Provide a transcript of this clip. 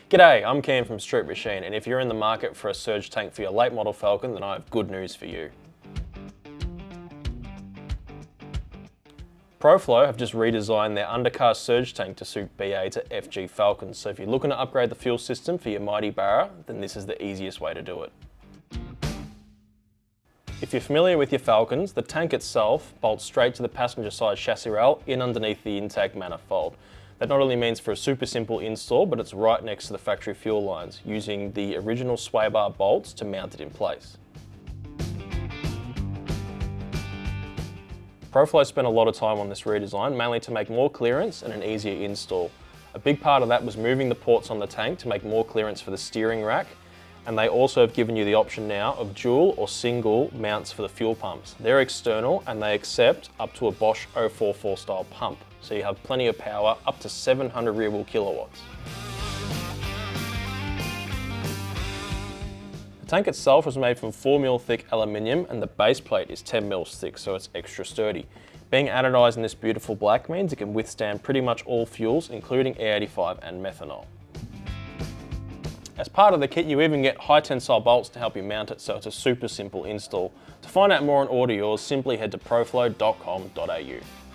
G'day, I'm Cam from Street Machine, and if you're in the market for a surge tank for your late model Falcon, then I have good news for you. Proflow have just redesigned their undercar surge tank to suit BA to FG Falcons, so if you're looking to upgrade the fuel system for your mighty Barra, then this is the easiest way to do it. If you're familiar with your Falcons, the tank itself bolts straight to the passenger side chassis rail in underneath the intake manifold. That not only means for a super simple install, but it's right next to the factory fuel lines, using the original swaybar bolts to mount it in place. Proflow spent a lot of time on this redesign, mainly to make more clearance and an easier install. A big part of that was moving the ports on the tank to make more clearance for the steering rack, and they also have given you the option now of dual or single mounts for the fuel pumps. They're external and they accept up to a Bosch 044 style pump, so you have plenty of power, up to 700 rear wheel kilowatts. The tank itself was made from 4mm thick aluminium and the base plate is 10mm thick, so it's extra sturdy. Being anodised in this beautiful black means it can withstand pretty much all fuels, including E85 and methanol. As part of the kit, you even get high tensile bolts to help you mount it, so it's a super simple install. To find out more and order yours, simply head to proflow.com.au.